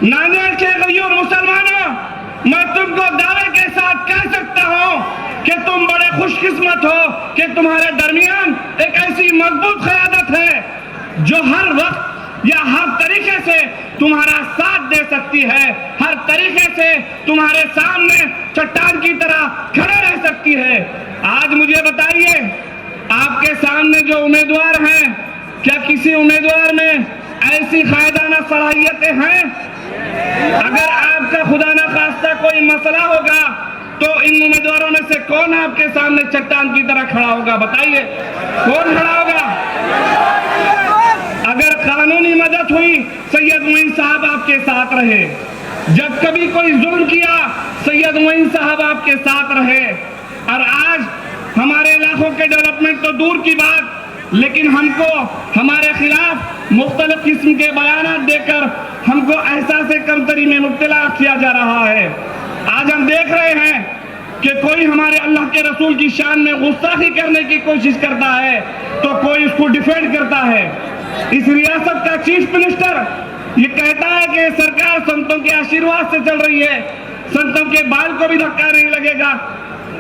नांदेड़ के गयूर मुसलमानों, मैं तुमको दावे के साथ कह सकता हूं कि तुम बड़े खुशकिस्मत हो कि तुम्हारे दरमियान एक ऐसी मजबूत क़यादत है जो हर वक्त या हर तरीके से तुम्हारा साथ दे सकती है, हर तरीके से तुम्हारे सामने चट्टान की तरह खड़े रह सकती है। आज मुझे बताइए, आपके सामने जो उम्मीदवार हैं, क्या किसी उम्मीदवार में ऐसी कायदाना सलाहियतें हैं? अगर आपका खुदा ना खास्ता कोई मसला होगा तो इन उम्मीदवारों में से कौन आपके सामने चट्टान की तरह खड़ा होगा? बताइए, कौन खड़ा होगा? अगर कानूनी मदद हुई, सैयद मोइन साहब आपके साथ रहे। जब कभी कोई जुल्म किया, सैयद मोइन साहब आपके साथ रहे। और आज हमारे इलाकों के डेवलपमेंट तो दूर की बात, लेकिन हमको हमारे खिलाफ मुख्तलिफ किस्म के बयानात देकर हमको एहसास कमतरी में मुब्तला किया जा रहा है। आज हम देख रहे हैं कि कोई हमारे अल्लाह के रसूल की शान में गुस्ताखी करने की कोशिश करता है तो कोई उसको डिफेंड करता है। इस रियासत का चीफ मिनिस्टर ये कहता है कि सरकार संतों के आशीर्वाद से चल रही है, संतों के बाल को भी धक्का नहीं लगेगा।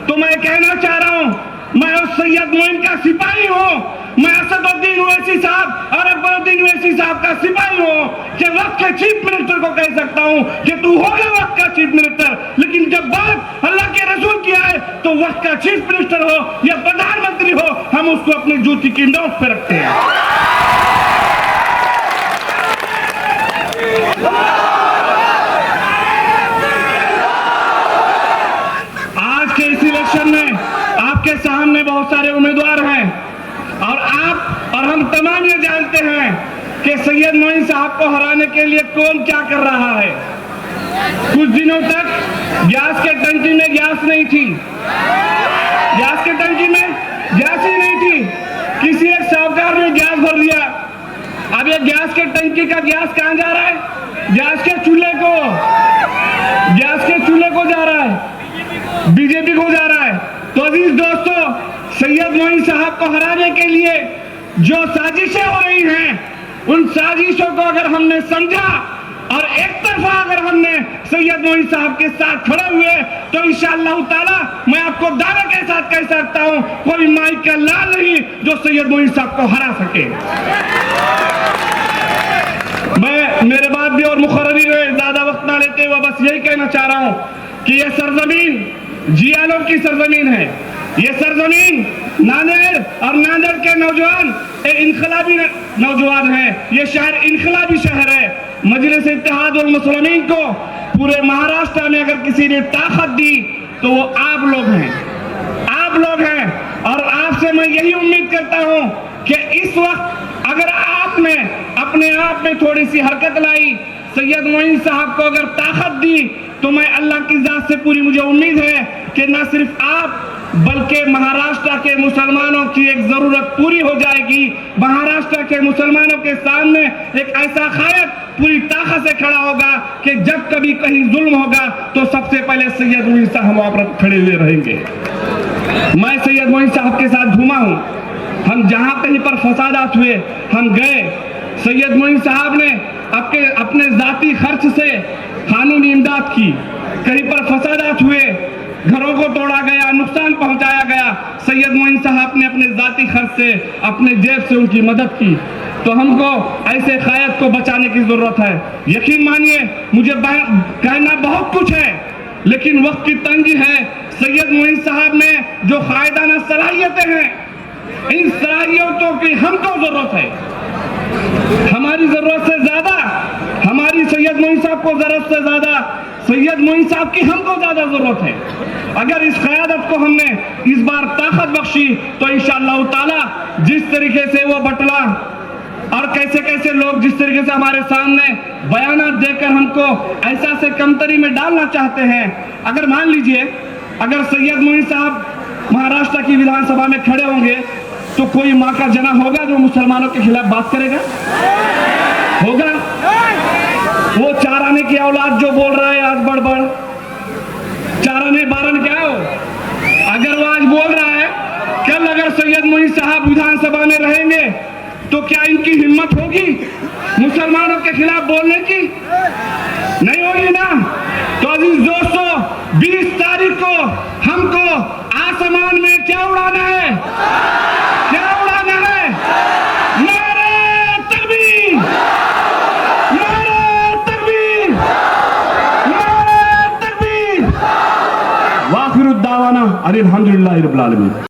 तो मैं कहना चाह रहा हूं, मैं उस सैयद मोइन का सिपाही हूं, मैं असदुद्दीन ओवैसी साहब और अकबरुद्दीन ओवैसी साहब का सिपाही हूं कि वक्त के चीफ मिनिस्टर को कह सकता हूं कि तू होगा वक्त का चीफ मिनिस्टर, लेकिन जब बात अल्लाह के रसूल की आए तो वक्त का चीफ मिनिस्टर हो या प्रधानमंत्री हो, हम उसको अपनी जूती की नोक पे रखते हैं। आज के इस इलेक्शन में आपके सामने बहुत सारे उम्मीदवार हैं और आप और हम तमाम ये जानते हैं कि सैयद मोइन साहब को हराने के लिए कौन क्या कर रहा है। कुछ दिनों तक गैस के टंकी में गैस नहीं थी, गैस के टंकी में गैस ही नहीं थी, किसी एक साहूकार ने गैस भर दिया। अब ये गैस के टंकी का गैस कहां जा रहा है? गैस के चूल्हे को, गैस के चूल्हे को जा रहा है, बीजेपी को जा रहा है। तो अजीज दोस्तों, सैयद मोइन साहब को हराने के लिए जो साजिशें हो रही हैं, उन साजिशों को अगर हमने समझा और एक तरफा अगर हमने सैयद मोइन साहब के साथ खड़े हुए तो इंशाअल्लाह ताला मैं आपको दावे के साथ कह सकता हूं, कोई माई का लाल नहीं जो सैयद मोइन साहब को हरा सके। मैं मेरे बात भी और मुखर्ररी में ज्यादा वक्त ना लेते हुए बस यही कहना चाह रहा हूं कि यह सरजमीन जियालों की सरजमीन है। ये सरजमीन नांदेड़ और नांदेड़ के नौजवान एक इनकलाबी नौजवान हैं। ये शहर इनकलाबी शहर है। मजलिस इत्तेहाद उल मुस्लिमीन को पूरे महाराष्ट्र में अगर किसी ने ताकत दी तो वो आप लोग हैं, आप लोग हैं। और आपसे मैं यही उम्मीद करता हूं कि इस वक्त अगर आपने अपने आप में थोड़ी सी हरकत लाई, सैयद मोइन साहब को अगर ताकत दी, तो मैं अल्लाह की जात से पूरी मुझे उम्मीद है कि न सिर्फ आप बल्कि महाराष्ट्र के मुसलमानों की एक जरूरत पूरी हो जाएगी। महाराष्ट्र के मुसलमानों के सामने एक ऐसा कायद पूरी ताकत से खड़ा होगा कि जब कभी कहीं जुल्म होगा तो सबसे पहले सैयद मोइन साहब वहां पर खड़े हुए रहेंगे। मैं सैयद मोइन साहब के साथ घूमा हूं, हम जहां कहीं पर फसादात हुए हम गए। सैयद मोइन साहब ने अपने जाती खर्च से कानूनी इमदाद की, कहीं पर फसादात हुए, घरों को तोड़ा गया, नुकसान पहुंचाया गया, सैयद मोइन साहब ने अपने जाती खर्च से अपने जेब से उनकी मदद की। तो हमको ऐसे कायद को बचाने की जरूरत है। यकीन मानिए मुझे कहना बहुत कुछ है, लेकिन वक्त की तंगी है। सैयद मोइन साहब में जो कायदाना सलाहियतें हैं, इन सलाहियतों की हमको जरूरत है। हमारी जरूरत से ज्यादा, हमारी सैयद मोइन साहब को जरूरत से ज्यादा सैयद मोइन साहब की हमको ज्यादा जरूरत है। अगर इस क़यादत को हमने इस बार ताकत बख्शी तो इंशाअल्लाह ताला जिस तरीके से वो बटला और कैसे कैसे लोग जिस तरीके से हमारे सामने बयानात देकर हमको ऐसा से कमतरी में डालना चाहते हैं, अगर मान लीजिए अगर सैयद मोइन साहब महाराष्ट्र की विधानसभा में खड़े होंगे तो कोई माँ का जना होगा जो मुसलमानों के खिलाफ बात करेगा? होगा? वो चार आने की औलाद जो बोल रहा है आज बड़बड़, चार आने बारन क्या हो, अगर वो आज बोल रहा है, कल अगर सैयद मोइन साहब विधानसभा में रहेंगे तो क्या इनकी हिम्मत होगी मुसलमानों के खिलाफ बोलने की? नहीं होगी ना? तो अजीज दोस्तों, 20 तारीख को हमको आसमान में क्या उड़ाना है? क्या उड़ाना है? नारे तकबीर, नारे तकबीर, नारे तकबीर। वाखिरुद्दावाना अनिल हम्दुलिल्लाहि रब्बिल आलमीन।